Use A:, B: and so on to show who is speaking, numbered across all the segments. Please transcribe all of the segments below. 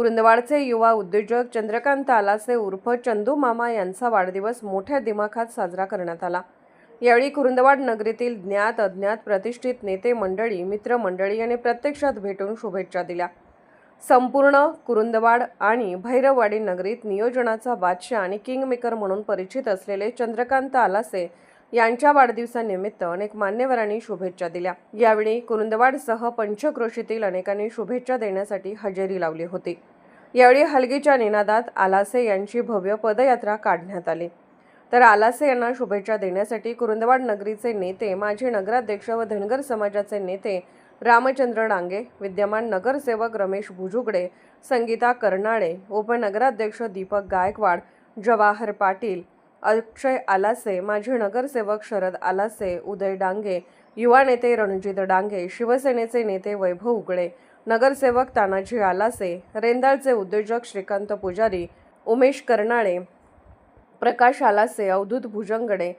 A: कुरुंदवाडचे युवा उद्योजक चंद्रकांत आलासे उर्फ चंदू मामा यांचा वाढदिवस मोठ्या दिमाखात साजरा करण्यात आला। यावेळी कुरुंदवाड नगरीतील ज्ञात अज्ञात प्रतिष्ठित नेते मंडळी, मित्रमंडळी यांनी प्रत्यक्षात भेटून शुभेच्छा दिल्या। संपूर्ण कुरुंदवाड आणि भैरववाडी नगरीत नियोजनाचा बादशाह आणि किंगमेकर म्हणून परिचित असलेले चंद्रकांत आलासे यांच्या वाढदिवसानिमित्त अनेक मान्यवरांनी शुभेच्छा दिल्या। यावेळी कुरुंदवाडसह पंचक्रोशीतील अनेकांनी शुभेच्छा देण्यासाठी हजेरी लावली होती। यावेळी हलगीच्या निनादात आलासे यांची भव्य पदयात्रा काढण्यात आली। तर आलासे यांना शुभेच्छा देण्यासाठी कुरुंदवाड नगरीचे नेते, माजी नगराध्यक्ष व धनगर समाजाचे नेते रामचंद्र डांगे, विद्यमान नगरसेवक रमेश भुजुगडे, संगीता कर्नाळे, उपनगराध्यक्ष दीपक गायकवाड, जवाहर पाटील, अक्षय आलासे, माजी नगरसेवक शरद आलासे, उदय डांगे, युवा नेते रणजित डांगे, शिवसेनेचे नेते वैभव उगळे, नगरसेवक तानाजी आलासे, रेंदाळचे उद्योजक श्रीकांत पुजारी, उमेश कर्नाळे, प्रकाश आलासे, अवधूत भुजंगडे,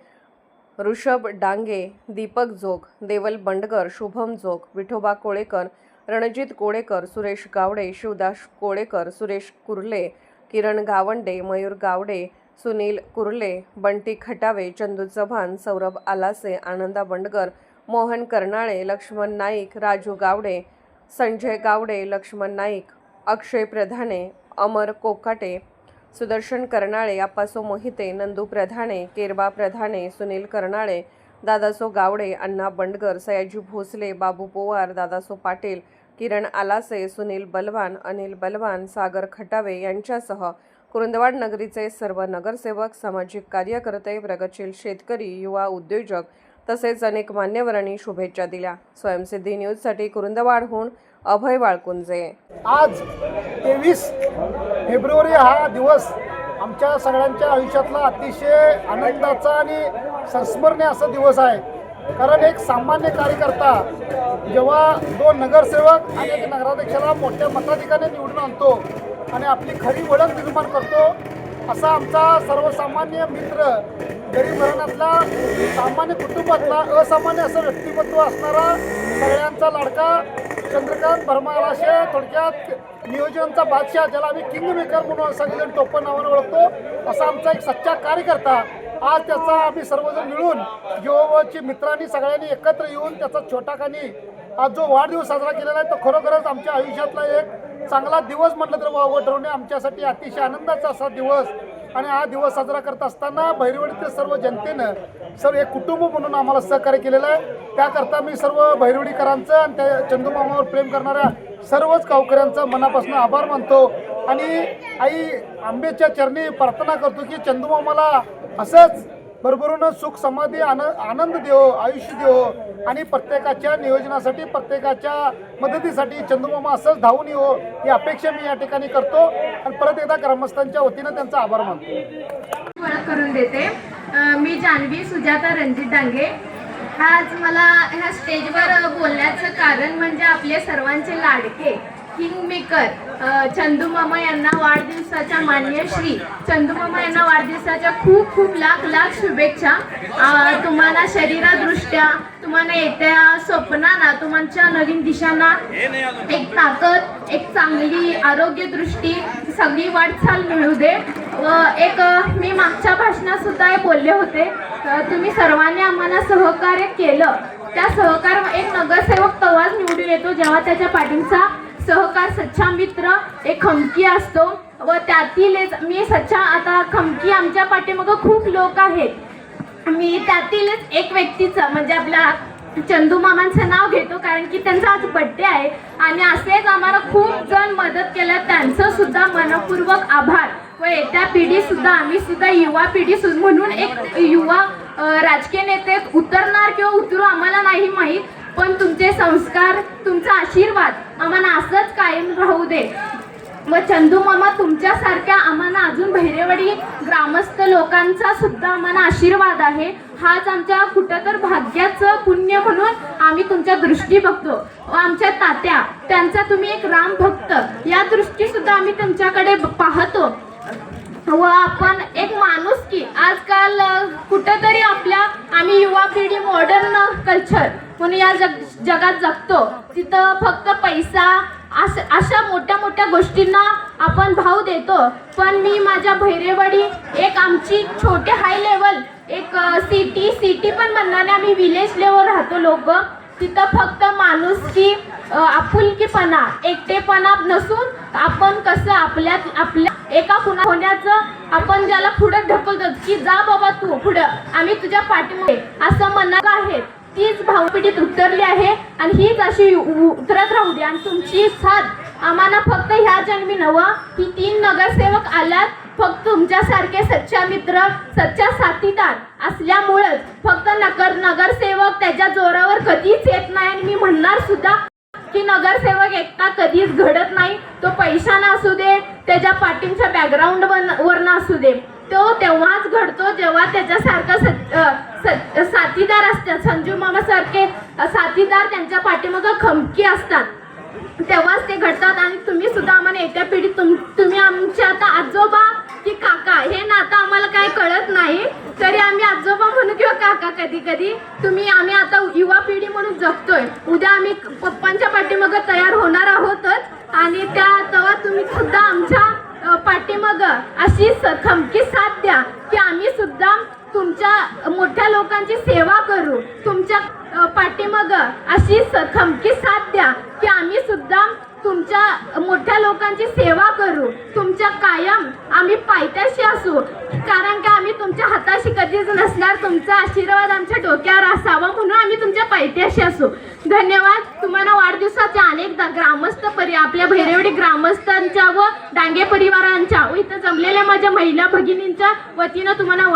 A: ऋषभ डांगे, दीपक जोग, देवल बंडगर, शुभम जोग, विठोबा कोळेकर, रणजित कोळेकर, सुरेश गावडे, शिवदास कोळेकर, सुरेश कुर्ले, किरण गावंडे, मयूर गावडे, सुनील कुर्ले, बंटी खटावे, चंदू चव्हाण, सौरभ आलासे, आनंदा बंडगर, मोहन कर्नाळे, लक्ष्मण नाईक, राजू गावडे, संजय गावडे, लक्ष्मण नाईक, अक्षय प्रधाने, अमर कोकाटे, सुदर्शन कर्नाळे, आप्पासो मोहिते, नंदू प्रधाने, केरबा प्रधाने, सुनील कर्नाळे, दादासो गावडे, अण्णा बंडगर, सयाजी भोसले, बाबू पोवार, दादासो पाटील, किरण आलासे, सुनील बलवान, अनिल बलवान, सागर खटावे यांच्यासह कुरुंदवाड नगरीचे सर्व नगरसेवक, सामाजिक कार्यकर्ते, प्रगतशील शेतकरी, युवा उद्योजक तसेच अनेक मान्यवरांनी शुभेच्छा दिल्या। स्वयंसिद्धी न्यूजसाठी कुरुंदवाडहून अभय वाळकुंजे।
B: आज 23 फेब्रुवारी हा दिवस आमच्या सगळ्यांच्या आयुष्यातला अतिशय आनंदाचा आणि संस्मरणीय असा दिवस आहे। कारण एक सामान्य कार्यकर्ता जेव्हा 2 नगरसेवक आणि 1 नगराध्यक्षाला मोठ्या मताधिक्याने निवडून आणतो आणि आपली खरी ओळख निर्माण करतो, असा आमचा सर्वसामान्य मित्र, गरीब घराण्यातला, सामान्य कुटुंबातला, असामान्य असं व्यक्तिमत्व असणारा, सगळ्यांचा लाडका चंद्रकांत आलासे, थोडक्यात नियोजनाचा बादशाह, ज्याला आम्ही किंगमेकर म्हणून सगळेजण टोपण नावाने ओळखतो, असा आमचा एक सच्चा कार्यकर्ता। आज त्याचा आम्ही सर्वजण मिळून जवळची मित्रांनी सगळ्यांनी एकत्र येऊन त्याचा छोटाखानी आज जो वाढदिवस साजरा केलेला आहे, तो खरोखरच आमच्या आयुष्यातला एक चांगला दिवस म्हटलं तर वावं ठरवणे आमच्यासाठी अतिशय आनंदाचा असा दिवस। आणि हा दिवस साजरा करत असताना भैरवडीतील सर्व जनतेनं सर्व एक कुटुंब म्हणून आम्हाला सहकार्य केलेलं आहे। त्याकरता मी सर्व भैरवडीकरांचं आणि त्या चंदू मामावर प्रेम करणाऱ्या सर्वच गावकऱ्यांचं मनापासून आभार मानतो आणि आई आंबेच्या चरणी प्रार्थना करतो की चंदू मामाला असंच भरभरून सुख समाधी आनंद देवो, आयुष्य देवो आणि प्रत्येकाच्या नियोजनासाठी, प्रत्येकाच्या मदतीसाठी चंदू मामा असंच धावून येवो ही अपेक्षा मी या ठिकाणी करतो आणि परत एकदा ग्रामस्थांच्या वतीनं त्यांचा आभार मानतो।
C: ओळख करून देते, मी जान्हवी सुजाता रणजित डांगे। आज मला ह्या स्टेजवर बोलण्याचं कारण म्हणजे आपले सर्वांचे लाडके किंगमेकर चंदू मामा यांना वाढदिवसाच्या, मान्य श्री चंदू मामा यांना वाढदिवसाच्या खूप खूप लाख शुभेच्छा। तुम्हाला शरीरदृष्ट्या, तुम्हाला येत्या स्वप्नांना, तुमच्या नवीन दिशांना एक ताकद, एक चांगली आरोग्यदृष्टी, सगळी वाटचाल मिळू दे। व एक मी मागच्या भाषणात सुद्धा बोलले होते, तुम्ही सर्वांनी आम्हाला सहकार्य केलं, त्या सहकार एक नगरसेवक तेव्हाच निवडून येतो जेव्हा त्याच्या पाठींचा सहकार, सच्चा मित्र, एक खमकी असतो व त्यातीलच मी सच्चा, आता खमकी आमच्या पाठीमागं खूप लोक आहेत, मी त्यातीलच एक व्यक्तीचं म्हणजे आपल्या चंदू मामांचं नाव घेतो कारण की त्यांचा आज बड्डे आहे आणि असेच आम्हाला खूप जण मदत केल्या, त्यांचं सुद्धा मनपूर्वक आभार। व येत्या पिढी सुद्धा, आम्ही सुद्धा युवा पिढी म्हणून एक युवा राजकीय नेते उतरणार किंवा उतरू आम्हाला नाही माहीत, पण तुमचे संस्कार, तुमचा आशीर्वाद आम्हाला असंच कायम राहू दे। व चंदू मामा तुमच्यासारख्या आम्हाला अजून भैरवडी ग्रामस्थ लोकांचा सुद्धा आम्हाला आशीर्वाद आहे। हाच आमच्या कुठं तर भाग्याचं पुण्य म्हणून आम्ही तुमच्या दृष्टी बघतो व आमच्या तात्या, त्यांचा तुम्ही एक राम भक्त या दृष्टी सुद्धा आम्ही तुमच्याकडे पाहतो। व आपण एक माणूस की आजकाल कुठंतरी आपल्या, आम्ही युवा पिढी मॉडर्न कल्चर म्हणून या जगात जगतो, तिथं फक्त पैसा अशा मोठ्या मोठ्या गोष्टींना आपण भाव देतो. पण मी माझ्या भैरेवाडी एक आमची छोटे हाय लेवल एक सिटी पण म्हणणार नाही, आम्ही विलेज लेवल राहतो लोक. तिथं फक्त माणुसकी, आपुलकीपणा, एकटेपणा नसून आपण कसं आपल्या एका कुणा होण्याचं आपण ज्याला पुढं ढकलतो की जा बाबा तू पुढं, आम्ही तुझ्या पाठीमागे असं म्हणणार आहेत. तीच भावपिढीत उतरली आहे आणि हीच अशी उतरत राहू दे. आणि तुमची साथ आम्हाला फक्त ह्या जन्मी नवं, ही 3 नगरसेवक आल्यात फक्त तुमच्यासारखे सच्चा मित्र, सच्चा साथीदार असल्यामुळेच. फक्त नगरसेवक त्याच्या जोरावर कधीच येत नाही. आणि मी म्हणणार सुद्धा की नगरसेवक एकटा कधीच घडत नाही. तो पैशानं असू दे, त्याच्या पाठींच्या बॅकग्राऊंड वरनं असू दे, तो तेव्हाच घडतो जेव्हा त्याच्यासारखं साथीदार असतात. संजू मामा सारखे साथीदार त्यांच्या पाठीमागं खमकी असतात, तेव्हाच ते घडतात. आणि तुम्ही सुद्धा आम्हाला येत्या पिढीत तुम्ही आमच्या आता आजोबा की काका हे नातं आम्हाला काही कळत नाही, तरी आम्ही आजोबा म्हणू किंवा काका कधी कधी आम्ही आता युवा पिढी म्हणून जगतोय. उद्या आम्ही पप्पांच्या पाठीमागं तयार होणार आहोतच. आणि तेव्हा तुम्ही सुद्धा आमच्या पाठीमागं अशी खमकी साथ द्या की आम्ही सुद्धा तुमच्या मोठ्या लोकांची सेवा करू. तुमच्या पाठीमागं अशी खमकी साथ द्या की आम्ही सुद्धा तुमच्या मोठ्या लोकांची सेवा करू. तुमच्या कायम आम्ही पायथ्याशी असू, कारण की आम्ही तुमच्या हाताशी कधीच नसणार. तुमचा आशीर्वाद आमच्या डोक्यावर असावा म्हणून आम्ही तुमच्या पायथ्याशी असू. धन्यवाद. तुम्हाला वाढदिवसाच्या अनेक ग्रामस्थ आपल्या भैरेवाडी ग्रामस्थांच्या व डांगे परिवारांच्या व इथं जमलेल्या माझ्या महिला भगिनींच्या वतीनं तुम्हाला